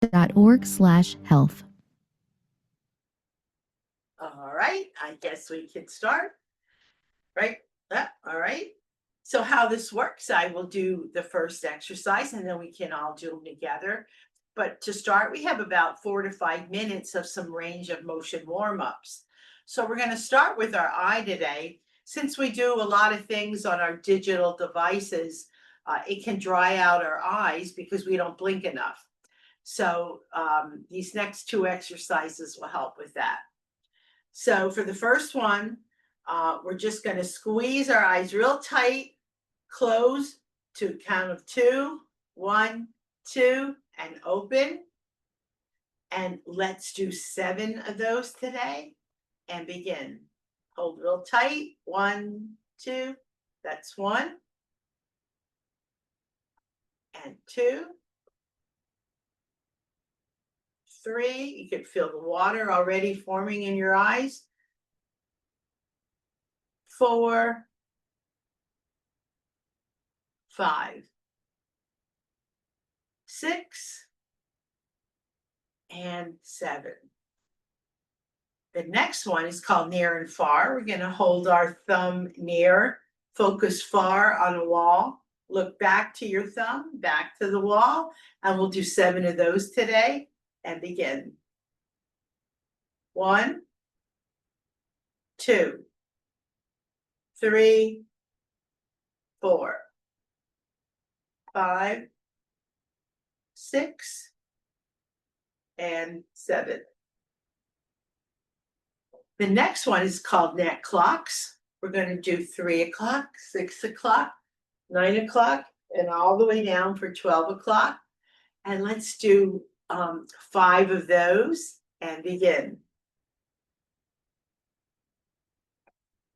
AARP.org/health. All right, I guess we can start. Right? All right. So how this works, I will do the first exercise and then we can all do them together. But to start, we have about 4 to 5 minutes of some range of motion warm-ups. So we're going to start with our eye today. Since we do a lot of things on our digital devices, it can dry out our eyes because we don't blink enough. So these next two exercises will help with that. So for the first one, we're just going to squeeze our eyes real tight, close to a count of 2, 1, 2, and open. And let's do 7 of those today and begin. Hold real tight. 1, 2, that's 1. And 2. 3, you can feel the water already forming in your eyes. 4, 5, 6, and 7. The next one is called near and far. We're going to hold our thumb near, focus far on a wall, look back to your thumb, back to the wall, and we'll do 7 of those today and begin. 1, 2, 3, 4, 5, 6, and 7. The next one is called neck clocks. We're going to do 3 o'clock, 6 o'clock, 9 o'clock, and all the way down for 12 o'clock. And let's do 5 of those and begin.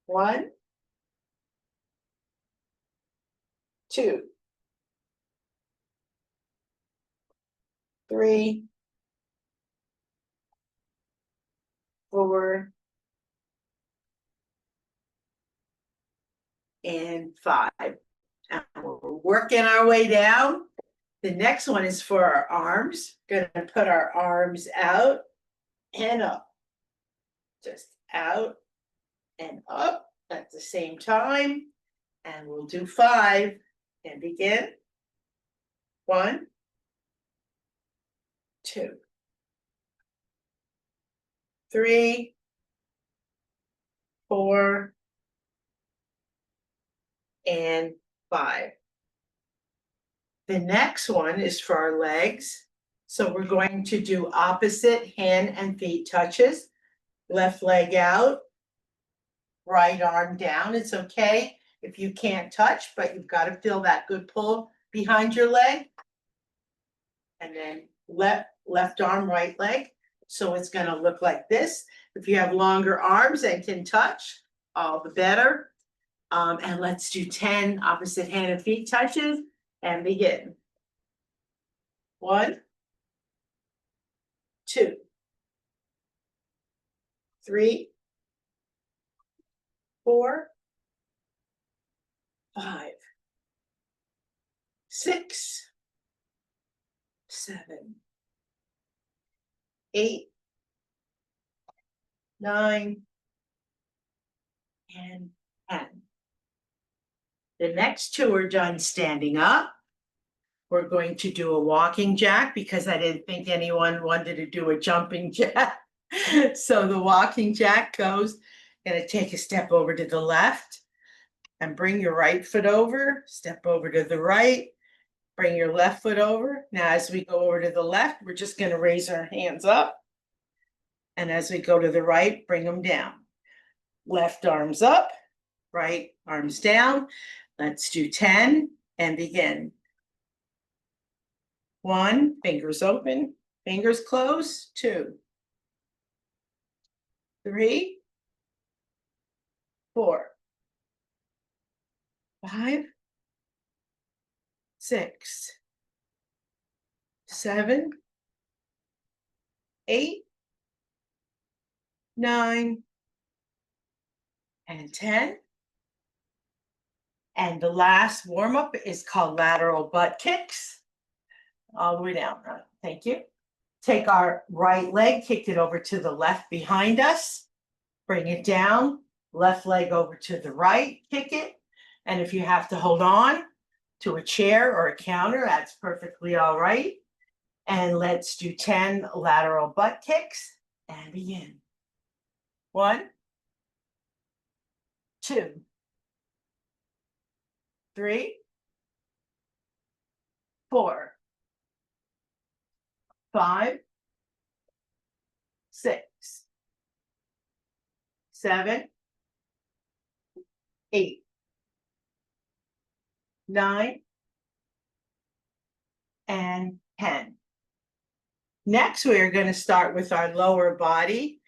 1, 2, 3, 4, and 5. And we're working our way down. The next one is for our arms. Going to put our arms out and up. Just out and up at the same time. And we'll do 5 and begin. 1, 2, 3, 4, and 5. The next one is for our legs. So we're going to do opposite hand and feet touches. Left leg out, right arm down. It's okay if you can't touch, but you've got to feel that good pull behind your leg. And then left arm, right leg. So it's going to look like this. If you have longer arms and can touch, all the better. And let's do 10 opposite hand and feet touches and begin. 1, 2, 3, 4, 5, 6, 7, 8, 9, and 10. The next 2 are done standing up. We're going to do a walking jack because I didn't think anyone wanted to do a jumping jack. So the walking jack goes, going to take a step over to the left and bring your right foot over, step over to the right, bring your left foot over. Now, as we go over to the left, we're just going to raise our hands up. And as we go to the right, bring them down. Left arms up, right arms down. Let's do 10 and begin. 1, fingers open, fingers closed. 2, 3, 4, 5, 6, 7, 8, 9, and 10. And the last warm-up is called lateral butt kicks. All the way down. Thank you. Take our right leg, kick it over to the left behind us, bring it down, left leg over to the right, kick it. And if you have to hold on to a chair or a counter, that's perfectly all right. And let's do 10 lateral butt kicks and begin. 1, 2, 3, 4, 5, 6, 7, 8, 9, and 10. Next, we are going to start with our lower body.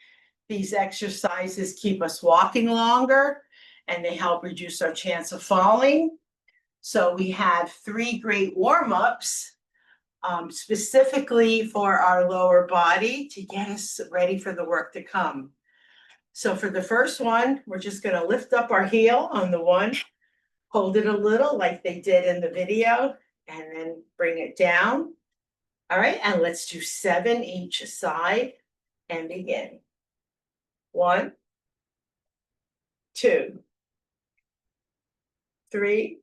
These exercises keep us walking longer and they help reduce our chance of falling. So we have 3 great warm-ups specifically for our lower body to get us ready for the work to come. So for the first one, we're just going to lift up our heel on the 1, hold it a little like they did in the video, and then bring it down. All right, and let's do 7 each side and begin. 1, 2, 3,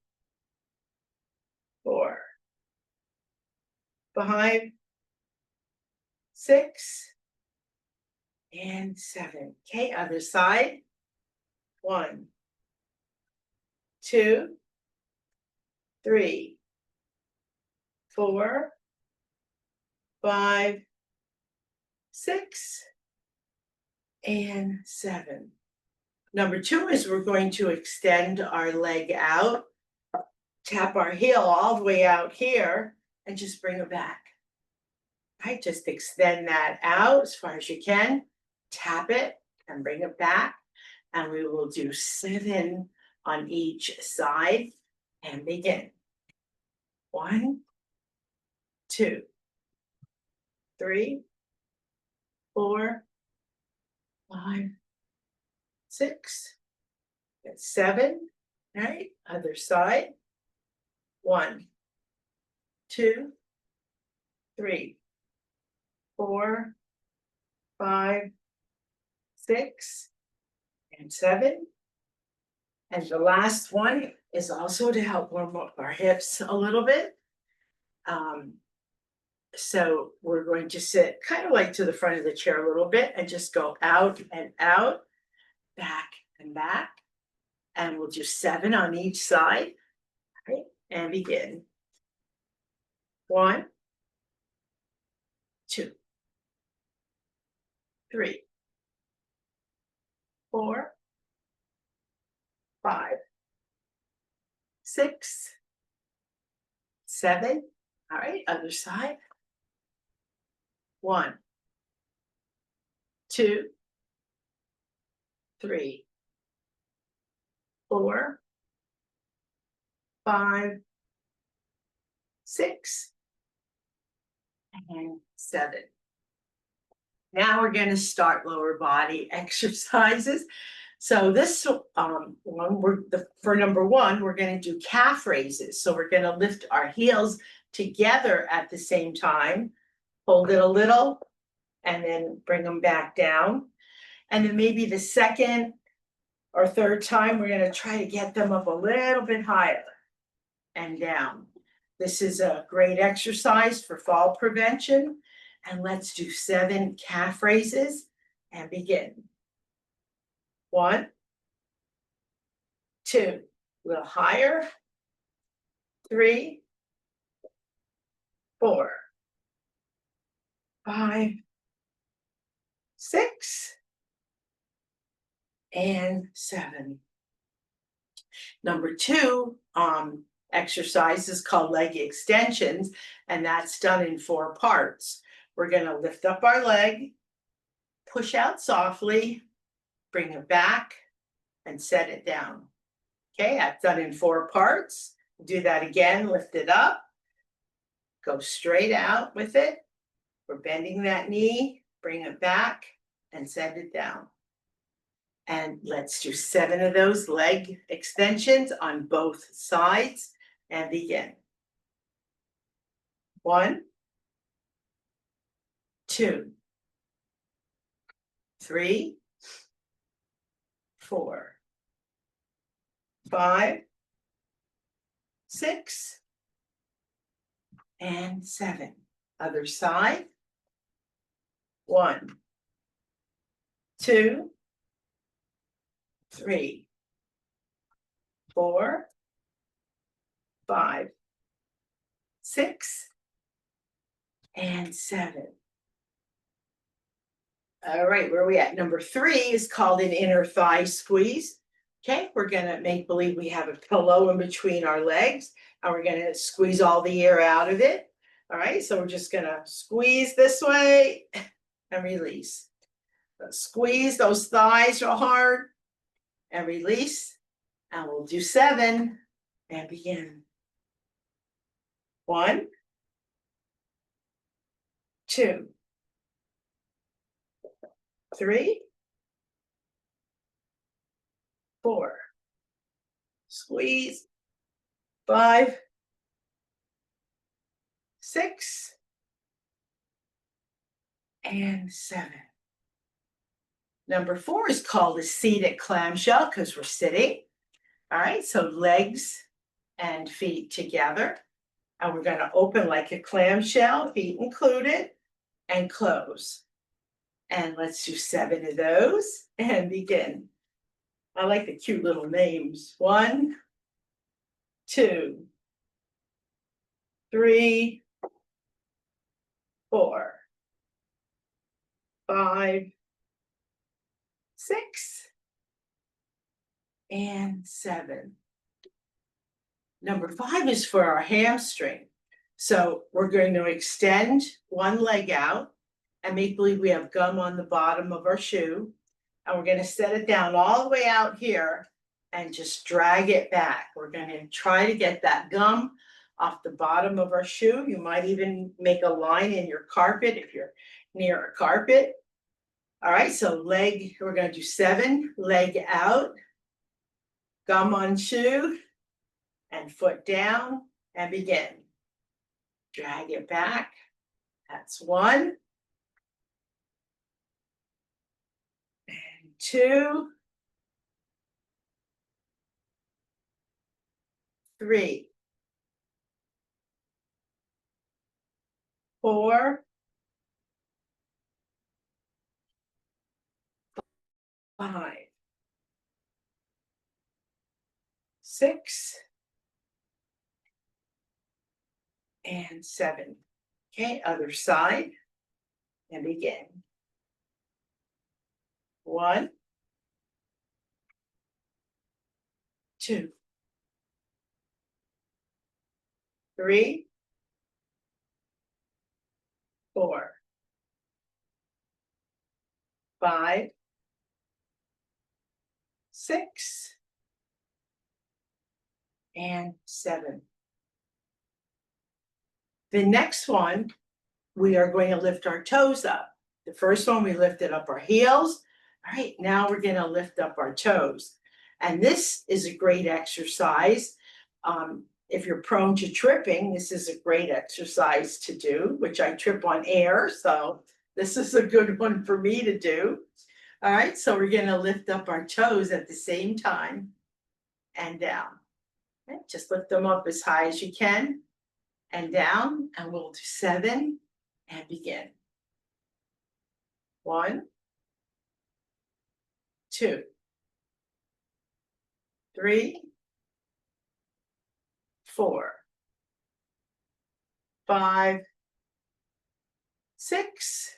4, 5, 6, and 7. Okay, other side. 1, 2, 3, 4, 5, 6, and 7. Number 2 is we're going to extend our leg out, tap our heel all the way out here, and just bring it back. Right, just extend that out as far as you can, tap it and bring it back. And we will do 7 on each side and begin. 1, 2, 3, 4, 5, 6, and 7. All right, other side. 1, 2, 3, 4, 5, 6, and 7. And the last one is also to help warm up our hips a little bit. So we're going to sit kind of like to the front of the chair a little bit and just go out and out, back and back. And we'll do 7 on each side. Right? And begin. 1, 2, 3, 4, 5, 6, 7. All right, other side. 1, 2, 3, 4, 5, 6, and 7. Now we're going to start lower body exercises. So this one, for number 1, we're going to do calf raises. So we're going to lift our heels together at the same time, hold it a little, and then bring them back down. And then maybe the second or third time, we're going to try to get them up a little bit higher and down. This is a great exercise for fall prevention. And let's do 7 calf raises and begin. 1, 2, a little higher. 3, 4, 5, 6, and 7. Number 2 exercise is called leg extensions, and that's done in 4 parts. We're going to lift up our leg, push out softly, bring it back, and set it down. Okay, that's done in 4 parts. Do that again, lift it up, go straight out with it. We're bending that knee, bring it back, and set it down. And let's do 7 of those leg extensions on both sides and begin. 1, 2, 3, 4, 5, 6, and 7. Other side. 1, 2, 3, 4, 5, 6, and 7. All right, where are we at? Number 3 is called an inner thigh squeeze. Okay, we're gonna make believe we have a pillow in between our legs, and we're gonna squeeze all the air out of it. All right, so we're just gonna squeeze this way and release. Squeeze those thighs real hard and release. And we'll do 7 and begin. 1, 2, 3, 4. Squeeze. 5, 6, and 7. Number 4 is called a seated clamshell because we're sitting. All right, so legs and feet together. And we're going to open like a clamshell, feet included, and close. And let's do 7 of those and begin. I like the cute little names. 1, 2, 3, 4, 5, 6, and 7. Number 5 is for our hamstring. So we're going to extend one leg out and make believe we have gum on the bottom of our shoe. And we're going to set it down all the way out here and just drag it back. We're going to try to get that gum off the bottom of our shoe. You might even make a line in your carpet if you're near a carpet. All right, so leg, we're going to do 7, leg out, gum on shoe, and foot down, and begin. Drag it back. That's 1. And 2. 3. 4. 5. 6. And 7. Okay, other side. And begin. 1, 2, 3, 4, 5, 6, and 7. The next one, we are going to lift our toes up. The first one, we lifted up our heels. All right, now we're going to lift up our toes. And this is a great exercise. If you're prone to tripping, this is a great exercise to do, which I trip on air. So this is a good one for me to do. All right, so we're going to lift up our toes at the same time and down. Okay, just lift them up as high as you can and down, and we'll do 7 and begin. 1, 2, 3, 4, 5, 6,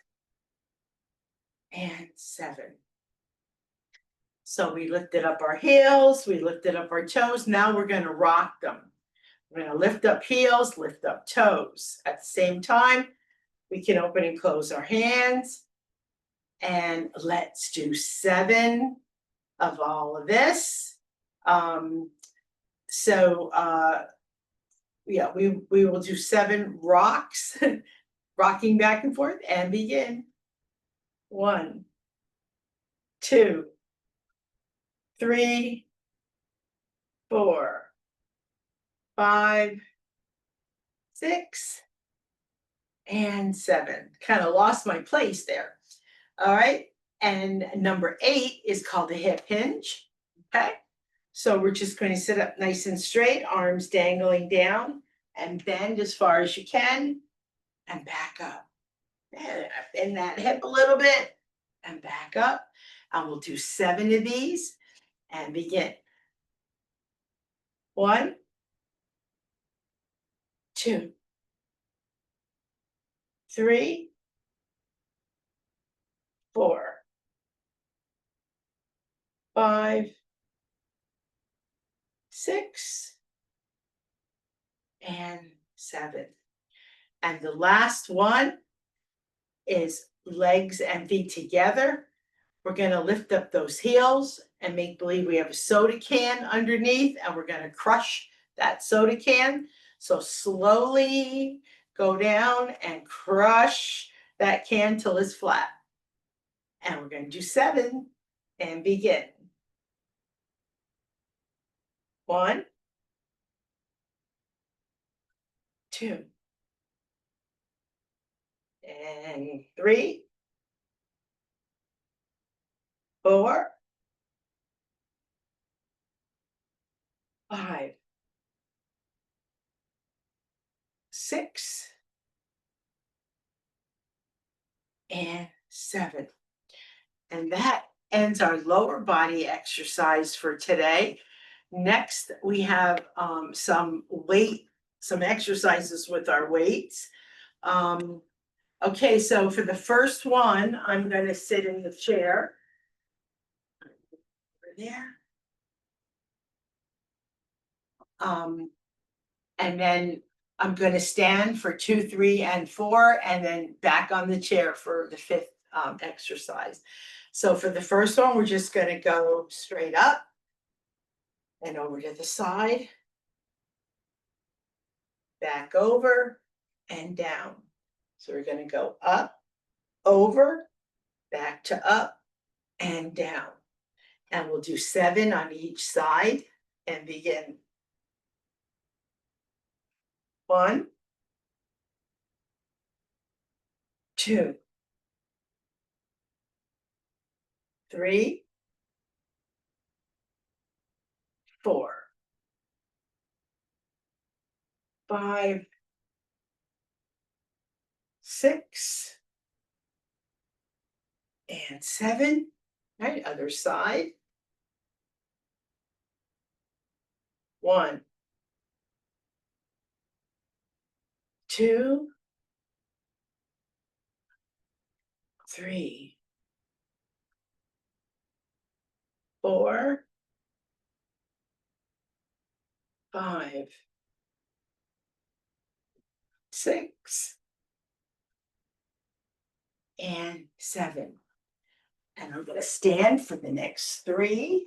and 7. So we lifted up our heels, we lifted up our toes. Now we're going to rock them. We're going to lift up heels, lift up toes. At the same time, we can open and close our hands. And let's do 7 of all of this. Yeah, we will do 7 rocks, rocking back and forth, and begin. 1, 2, 3, 4, 5, 6, and 7. Kind of lost my place there. All right. And number 8 is called a hip hinge. Okay. So we're just going to sit up nice and straight, arms dangling down, and bend as far as you can, and back up. And bend that hip a little bit, and back up. And we'll do 7 of these and begin. 1, 2, 3, 4, 5, 6, and 7. And the last one is legs and feet together. We're going to lift up those heels and make believe we have a soda can underneath, and we're going to crush that soda can. So slowly go down and crush that can till it's flat. And we're going to do 7 and begin. 1, 2, and 3, 4, 5, 6, and 7. And that ends our lower body exercise for today. Next, we have some exercises with our weights. Okay, so for the first one, I'm going to sit in the chair. Over there. And then I'm going to stand for 2, 3, and 4, and then back on the chair for the 5th exercise. So for the first one, we're just going to go straight up and over to the side, back over, and down. So we're going to go up, over, back to up, and down. And we'll do 7 on each side and begin. 1, 2, 3, 4, 5, 6, and 7. Right, other side. 1, 2, 3, 4, 5, 6, and 7. And I'm going to stand for the next 3.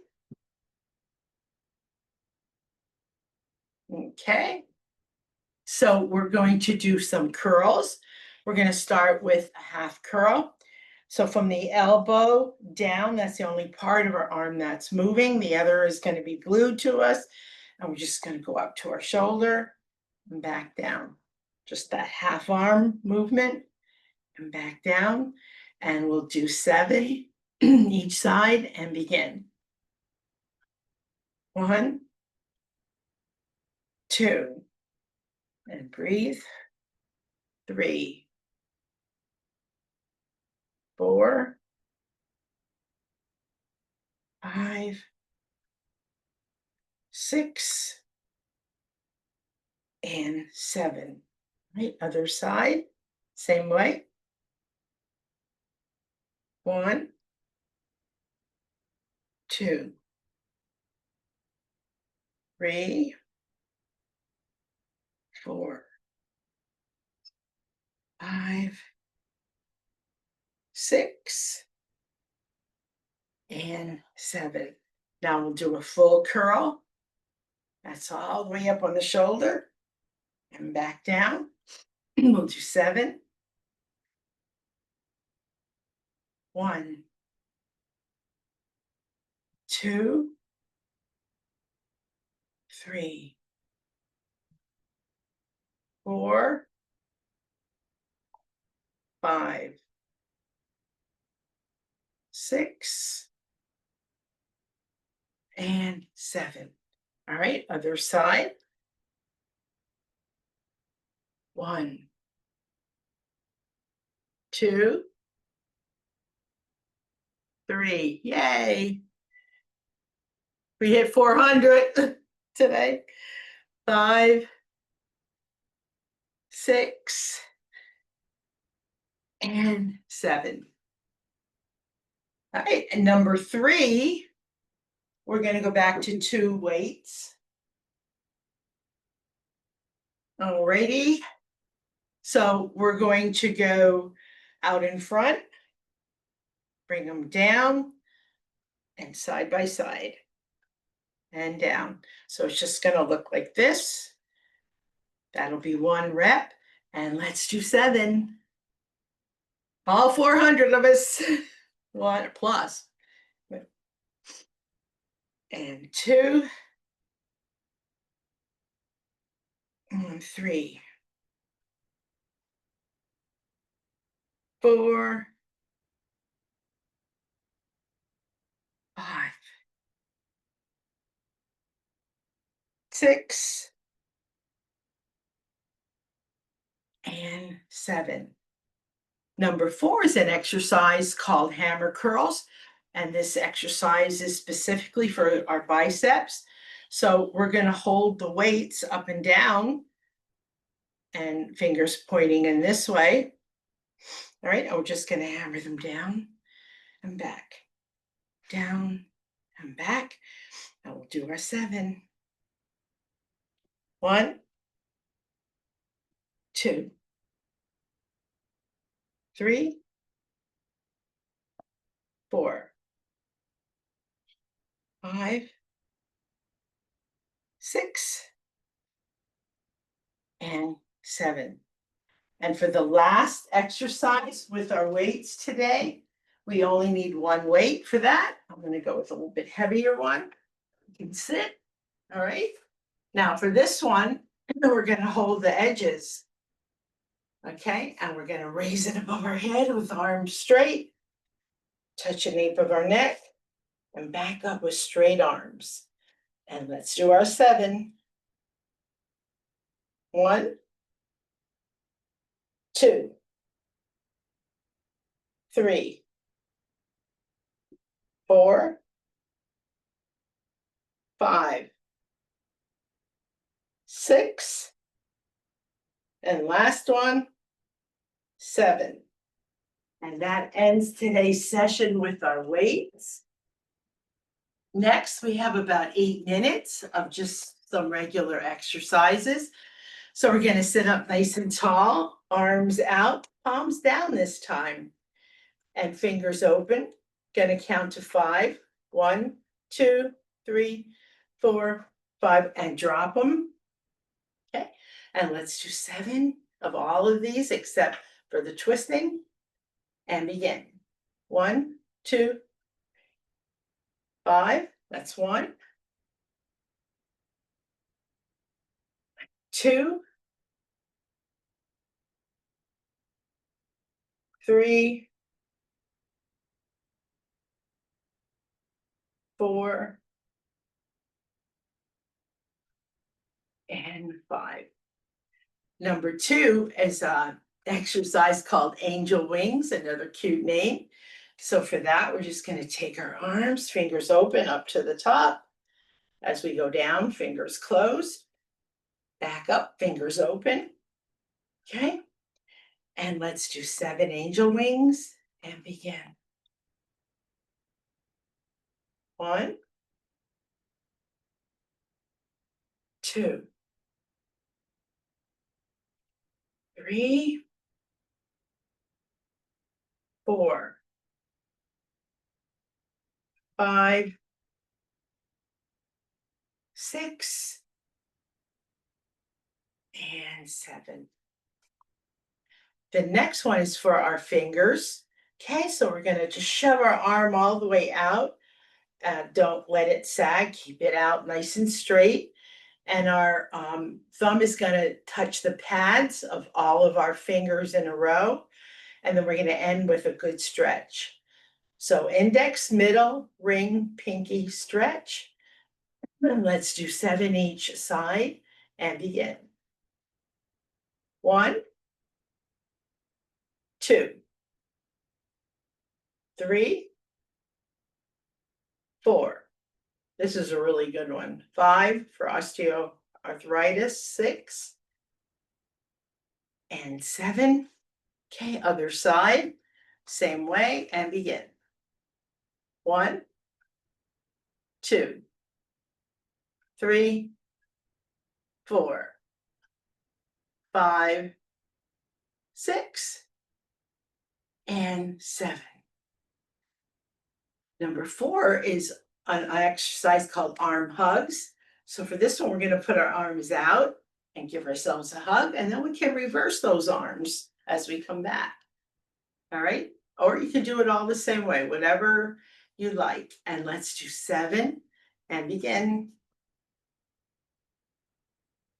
Okay. So we're going to do some curls. We're going to start with a half curl. So from the elbow down, that's the only part of our arm that's moving. The other is going to be glued to us. And we're just going to go up to our shoulder and back down. Just that half arm movement and back down. And we'll do 7 each side and begin. 1, 2, and breathe. 3, 4, 5, 6, and 7. Right, other side, same way. 1, 2, 3, 4, 5, 6, and 7. Now we'll do a full curl. That's all the way up on the shoulder and back down. We'll do 7. 1, 2, 3, 4, 5, 6, and 7. All right, other side. 1, 2, 3. Yay! We hit 400 today. 5, 6, and 7. All right, and number 3, we're going to go back to 2 weights. Alrighty. So we're going to go out in front, bring them down, and side by side, and down. So it's just going to look like this. That'll be 1 rep, and let's do 7. All 400 of us. 1 plus. And 2, and 3, 4, 5, 6, and 7. Number 4 is an exercise called hammer curls, and this exercise is specifically for our biceps. So we're going to hold the weights up and down and fingers pointing in this way. All right, and we're just going to hammer them down and back, down and back. And we'll do our 7. 1, 2, 3, 4, 5, 6, and 7. And for the last exercise with our weights today, we only need 1 weight for that. I'm going to go with a little bit heavier one. You can sit. All right. Now for this one, we're going to hold the edges. Okay. And we're going to raise it above our head with arms straight, touch the nape of our neck, and back up with straight arms. And let's do our 7. 1, 2, 3, 4, 5, 6, and last one, 7. And that ends today's session with our weights. Next, we have about 8 minutes of just some regular exercises. So we're going to sit up nice and tall, arms out, palms down this time, and fingers open. Going to count to 5. 1, 2, 3, 4, 5, and drop them. Okay, and let's do 7 of all of these except for the twisting, and begin. 1, 2, 5, that's 1. 2, 3, 4, and 5. Number 2 is an exercise called angel wings, another cute name. So for that, we're just going to take our arms, fingers open up to the top. As we go down, fingers closed. Back up, fingers open. Okay. And let's do 7 angel wings and begin. 1, 2, 3, 4, 5, 6, and 7. The next one is for our fingers. Okay, so we're going to just shove our arm all the way out. Don't let it sag. Keep it out nice and straight. And our thumb is going to touch the pads of all of our fingers in a row. and then we're gonna end with a good stretch. So index, middle, ring, pinky, stretch. And let's do 7 each side and begin. 1, 2, 3, 4. This is a really good one. 5 for osteoarthritis, 6, and 7. Okay, other side, same way, and begin. 1, 2, 3, 4, 5, 6, and 7. Number 4 is an exercise called arm hugs. So for this one, we're going to put our arms out and give ourselves a hug, and then we can reverse those arms as we come back. All right? Or you can do it all the same way, whatever you like. And let's do 7 and begin.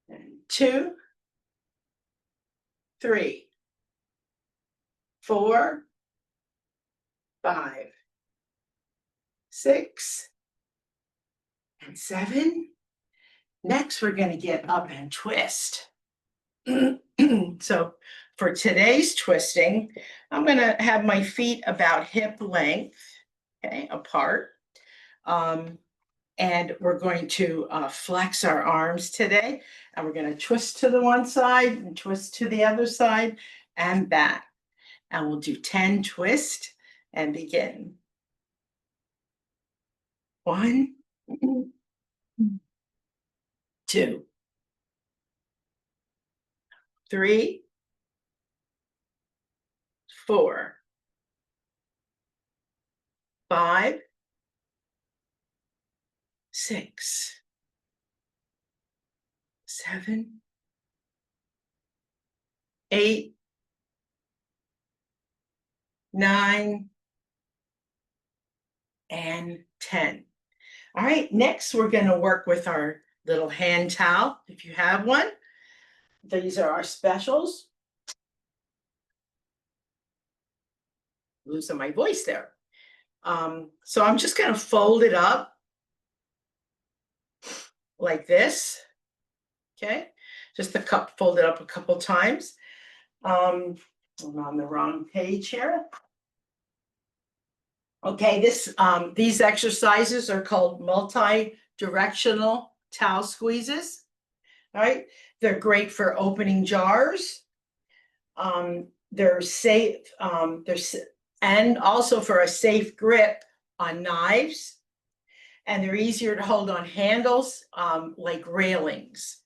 And 2, 3, 4, 5, 6, and 7. Next, we're going to get up and twist. So for today's twisting, I'm going to have my feet about hip length, okay, apart. And we're going to flex our arms today. And we're going to twist to the one side and twist to the other side and back. And we'll do 10 twist and begin. 1, 2, 3, 4, 5, 6, 7, 8, 9, and 10. All right, next we're going to work with our little hand towel, if you have one. These are our specials. Losing my voice there. So I'm just going to fold it up like this. Okay, just the cup, fold it up a couple times. I'm on the wrong page here. Okay, these exercises are called multi-directional towel squeezes. All right, they're great for opening jars. They're safe. And also for a safe grip on knives. And they're easier to hold on handles, like railings.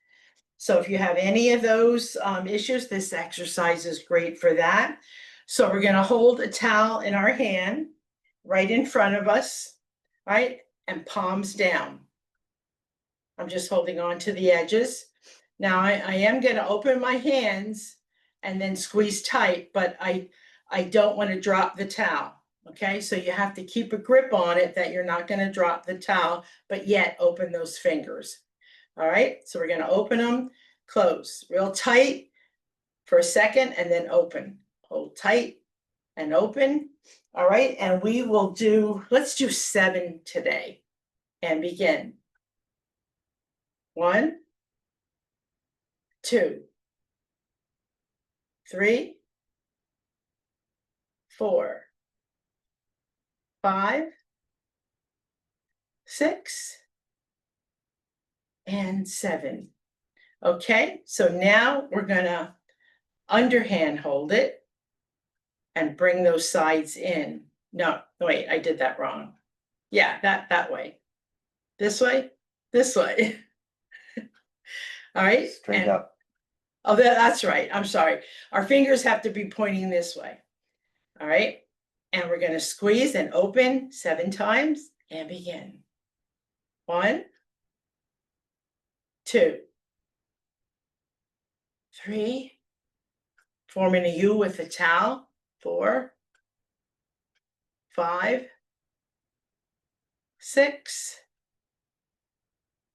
So if you have any of those issues, this exercise is great for that. So we're going to hold a towel in our hand right in front of us, right? And palms down. I'm just holding on to the edges. Now I am going to open my hands and then squeeze tight, but I don't want to drop the towel. Okay, so you have to keep a grip on it that you're not going to drop the towel, but yet open those fingers. All right, so we're going to open them, close real tight for a second, and then open. Hold tight and open. All right, and we will do, let's do 7 today and begin. 1, 2, 3, 4, 5, 6, and 7. Okay, so now we're gonna underhand hold it and bring those sides in. No, wait, I did that wrong. Yeah, that way. This way, this way. All right. Straight up. Oh, that's right. I'm sorry. Our fingers have to be pointing this way. All right. And we're going to squeeze and open 7 times and begin. 1, 2, 3, forming a U with a towel. 4, 5, 6,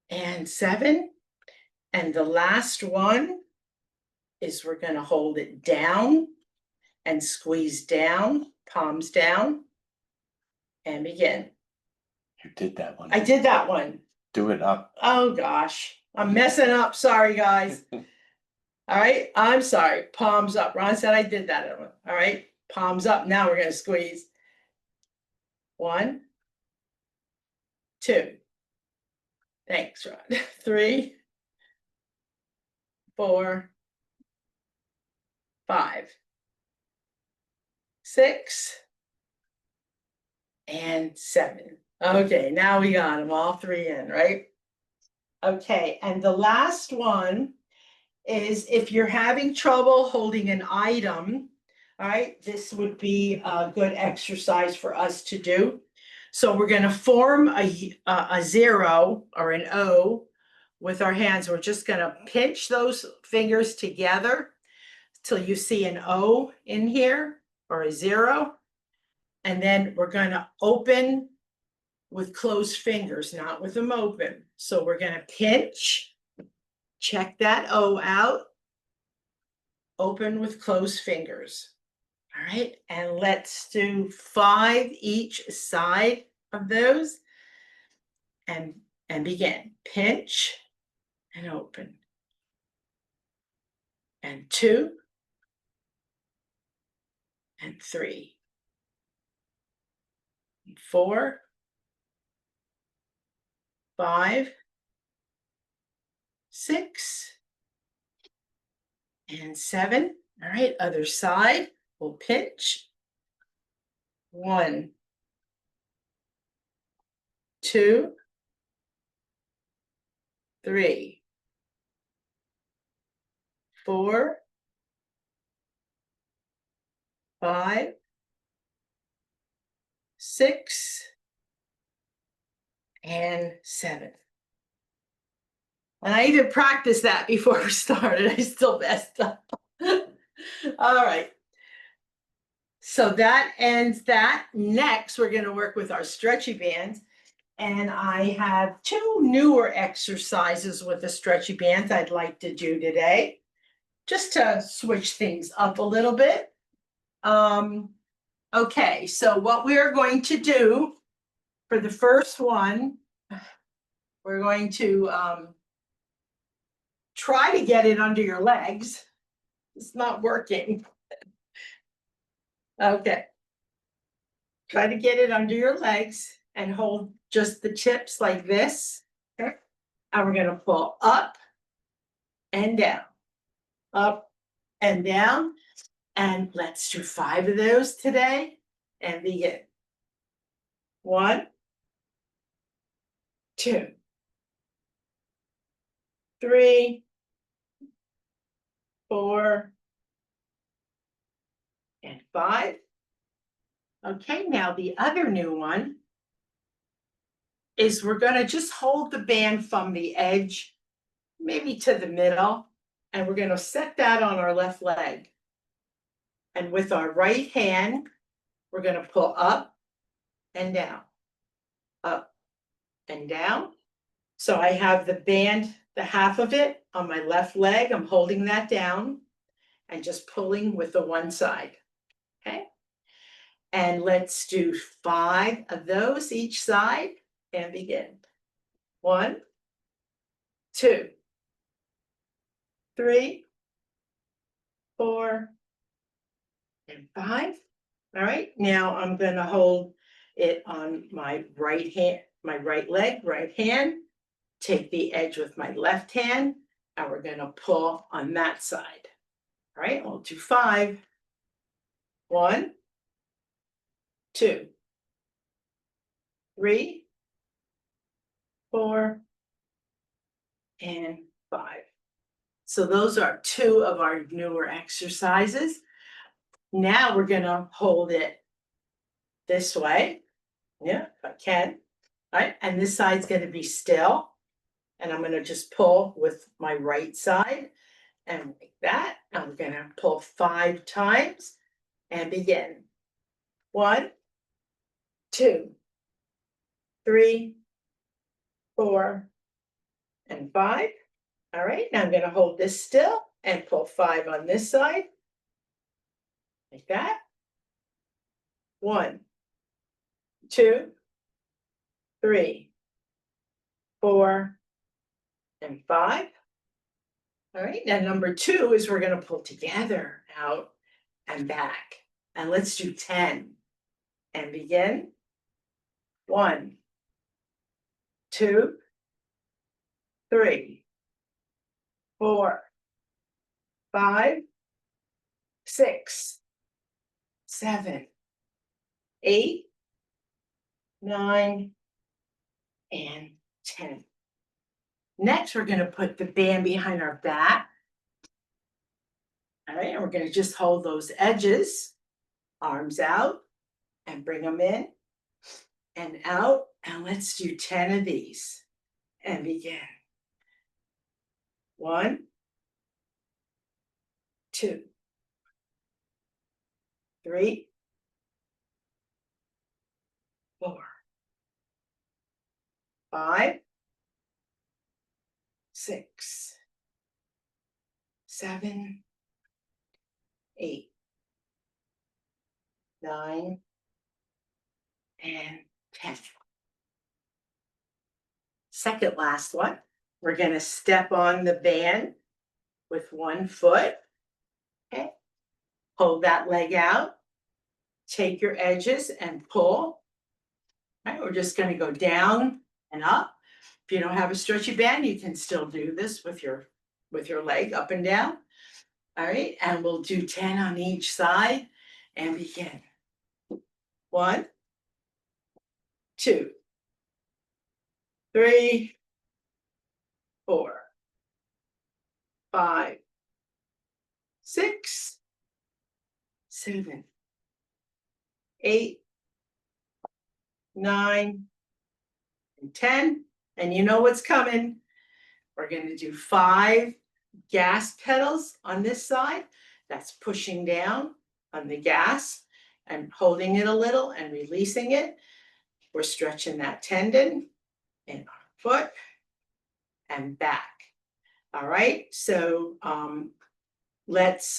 and 7. And the last one is we're going to hold it down and squeeze down, palms down, and begin. You did that one. I did that one. Do it up. Oh gosh, I'm messing up. Sorry, guys. All right, I'm sorry. Palms up. Ron said I did that one. All right, palms up. Now we're going to squeeze. 1, 2. Thanks, Ron. 3, 4, 5, 6, and 7. Okay, now we got them all 3 in, right? Okay, and the last one is if you're having trouble holding an item, all right, this would be a good exercise for us to do. So we're going to form a 0 or an O with our hands. We're just going to pinch those fingers together till you see an O in here or a 0. And then we're going to open with closed fingers, not with them open. So we're going to pinch, check that O out, open with closed fingers. All right, and let's do 5 each side of those and begin. Pinch and open. And 2 and 3 and 4, 5, 6, and 7. All right, other side. We'll pinch. 1, 2, 3, 4, 5, 6, and 7. And I even practiced that before we started. I still messed up. All right. So that ends that. Next, we're going to work with our stretchy bands. And I have 2 newer exercises with the stretchy bands I'd like to do today, just to switch things up a little bit. Okay, so what we're going to do for the first one, we're going to try to get it under your legs. It's not working. Okay. Try to get it under your legs and hold just the tips like this. Okay. And we're going to pull up and down, up and down. And let's do 5 of those today and begin. 1, 2, 3, 4, and 5. Okay, now the other new one is we're going to just hold the band from the edge, maybe to the middle, and we're going to set that on our left leg. And with our right hand, we're going to pull up and down, up and down. So I have the band, the half of it on my left leg. I'm holding that down and just pulling with the one side. Okay. And let's do 5 of those each side and begin. 1, 2, 3, 4, and 5. All right, now I'm going to hold it on my right hand, my right leg, right hand. Take the edge with my left hand, and we're going to pull on that side. All right, we'll do 5. 1, 2, 3, 4, and 5. So those are 2 of our newer exercises. Now we're going to hold it this way. Yeah, if I can. All right, and this side's going to be still. And I'm going to just pull with my right side and like that. I'm going to pull 5 times and begin. 1, 2, 3, 4, and 5. All right, now I'm going to hold this still and pull 5 on this side. like that. 1, 2, 3, 4, and 5. All right, now number 2 is we're gonna pull together, out and back. And let's do 10 and begin. 1, 2, 3, 4, 5, 6, 7, 8, 9, and 10. Next, we're gonna put the band behind our back. All right, and we're gonna just hold those edges, arms out, and bring them in and out. And let's do 10 of these and begin. 1, 2, 3, 4, 5, 6, 7, 8, 9, and 10. Second last one, we're gonna step on the band with one foot. Okay, hold that leg out, take your edges and pull. All right, we're just gonna go down and up. If you don't have a stretchy band, you can still do this with your leg up and down. All right, and we'll do 10 on each side and begin. 1, 2, 3, 4, 5, 6, 7, 8, 9, and 10. And you know what's coming. We're going to do 5 gas pedals on this side. That's pushing down on the gas and holding it a little and releasing it. We're stretching that tendon in our foot and back. All right, so let's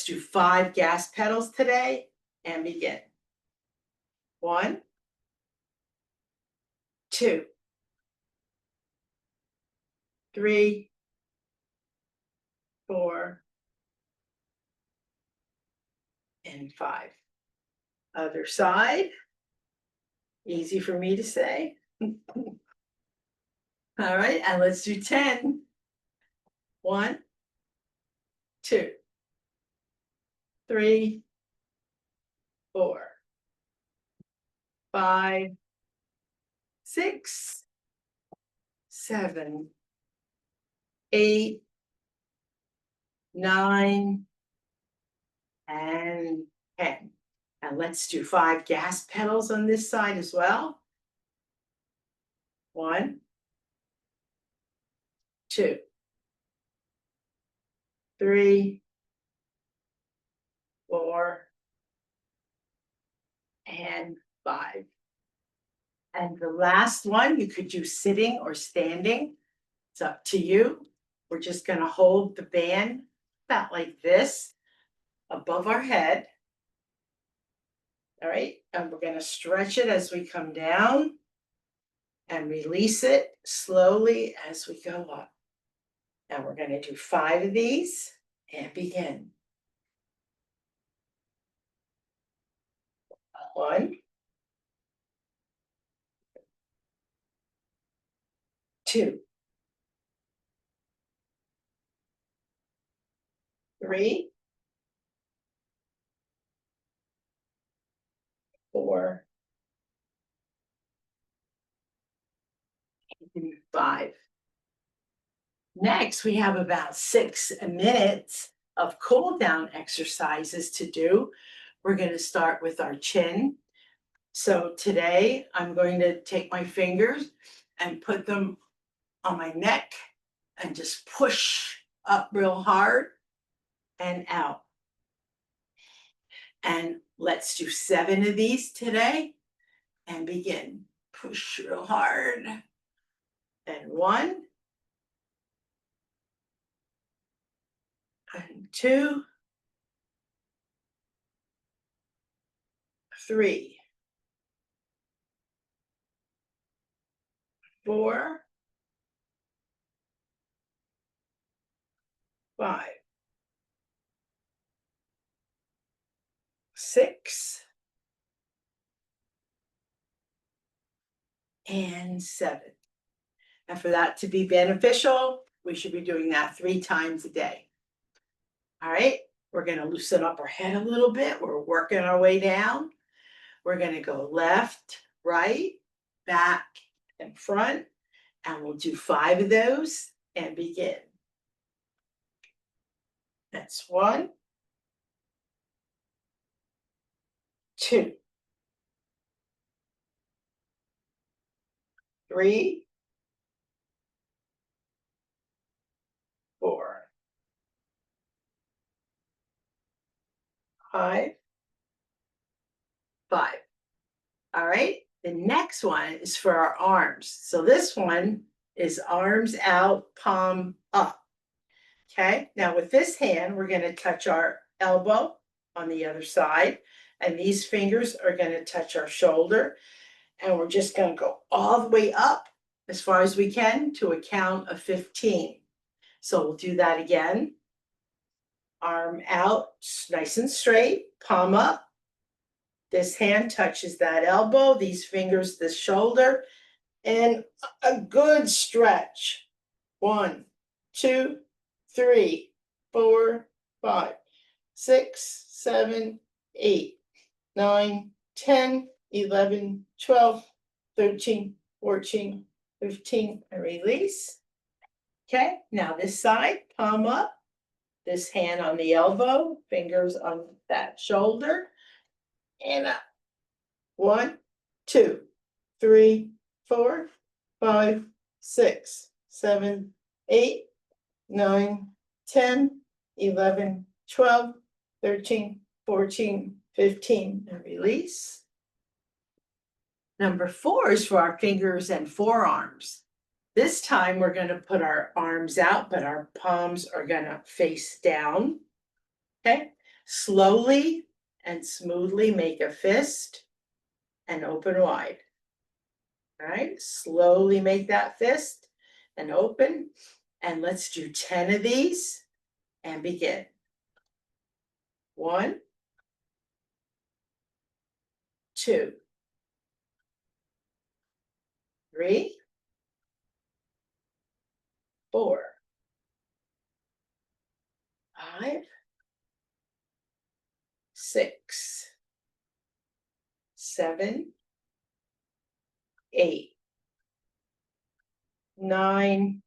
do 5 gas pedals today and begin. 1, 2, 3, 4, and 5. Other side. Easy for me to say. All right, and let's do 10. 1, 2, 3, 4, 5, 6, 7, 8, 9, and 10. And let's do 5 gas pedals on this side as well. 1, 2, 3, 4, and 5. And the last one, you could do sitting or standing. It's up to you. We're just going to hold the band about like this above our head. All right, and we're going to stretch it as we come down and release it slowly as we go up. And we're going to do 5 of these and begin. 1, 2, 3, 4, and 5. Next, we have about 6 minutes of cool down exercises to do. We're going to start with our chin. So today I'm going to take my fingers and put them on my neck and just push up real hard and out. And let's do 7 of these today and begin. Push real hard. And 1, and 2, 3, 4, 5, 6, and 7. And for that to be beneficial, we should be doing that 3 times a day. All right, we're going to loosen up our head a little bit. We're working our way down. We're going to go left, right, back, and front. And we'll do 5 of those and begin. That's 1, 2, 3, 4, 5, 5. All right, the next one is for our arms. So this one is arms out, palm up. Okay, now with this hand, we're going to touch our elbow on the other side, and these fingers are going to touch our shoulder, and we're just going to go all the way up as far as we can to a count of 15. So we'll do that again. Arm out, nice and straight, palm up. This hand touches that elbow, these fingers, the shoulder, and a good stretch. 1, 2, 3, 4, 5, 6, 7, 8, 9, 10, 11, 12, 13, 14, 15, and release. Okay, now this side, palm up, this hand on the elbow, fingers on that shoulder, and up. 1, 2, 3, 4, 5, 6, 7, 8, 9, 10, 11, 12, 13, 14, 15, and release. Number 4 is for our fingers and forearms. This time we're going to put our arms out, but our palms are going to face down. Okay, slowly and smoothly make a fist and open wide. All right, slowly make that fist and open. And let's do 10 of these and begin. 1, 2, 3, 4, 5, 6, 7, 8, 9,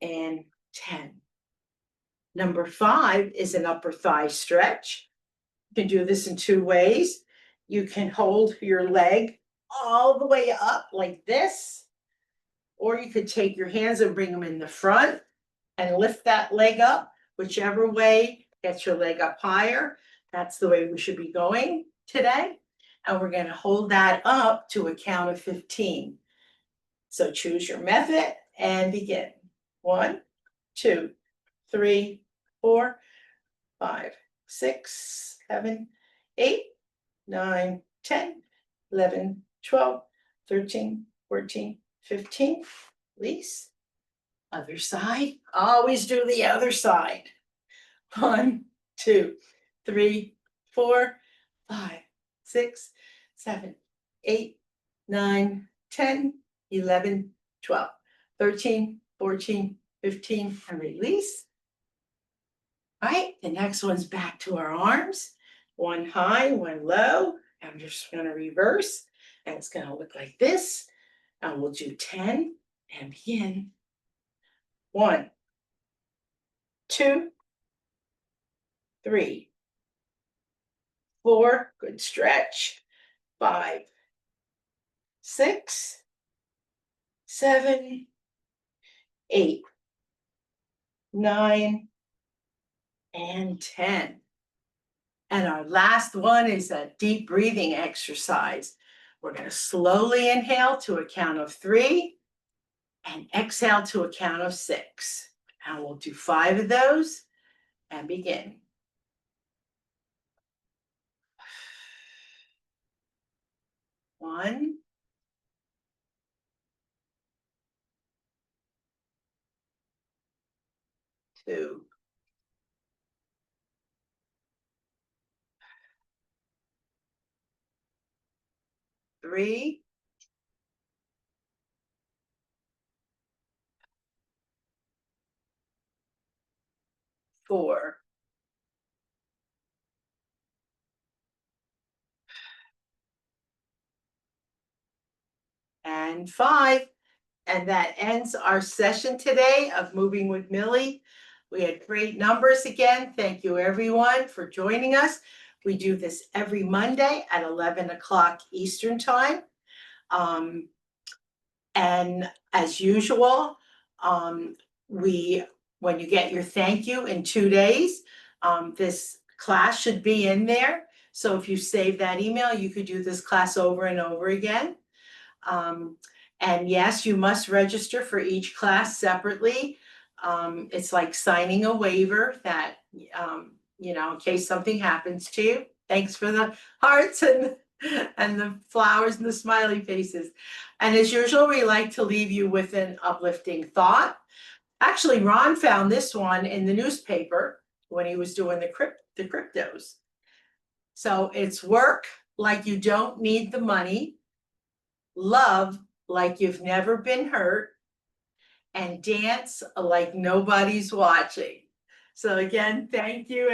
and 10. Number 5 is an upper thigh stretch. You can do this in 2 ways. You can hold your leg all the way up like this, or you could take your hands and bring them in the front and lift that leg up. Whichever way gets your leg up higher, that's the way we should be going today. And we're going to hold that up to a count of 15. So choose your method and begin. 1, 2, 3, 4, 5, 6, 7, 8, 9, 10, 11, 12, 13, 14, 15. Release. Other side. Always do the other side. 1, 2, 3, 4, 5, 6, 7, 8, 9, 10, 11, 12, 13, 14, 15, and release. All right, the next one's back to our arms. 1 high, 1 low. I'm just going to reverse, and it's going to look like this. And we'll do 10 and begin. 1, 2, 3, 4, good stretch. 5, 6, 7, 8, 9, and 10. And our last one is a deep breathing exercise. We're going to slowly inhale to a count of 3 and exhale to a count of 6. And we'll do 5 of those and begin. 1, 2, 3, 4, and 5. And that ends our session today of Moving with Millie. We had great numbers again. Thank you, everyone, for joining us. We do this every Monday at 11 o'clock Eastern Time. And as usual, when you get your thank you in 2 days, this class should be in there. So if you save that email, you could do this class over and over again. And yes, you must register for each class separately. It's like signing a waiver that, in case something happens to you. Thanks for the hearts and the flowers and the smiley faces. And as usual, we like to leave you with an uplifting thought. Actually, Ron found this one in the newspaper when he was doing the cryptos. So it's work like you don't need the money, love like you've never been hurt, and dance like nobody's watching. So again, thank you.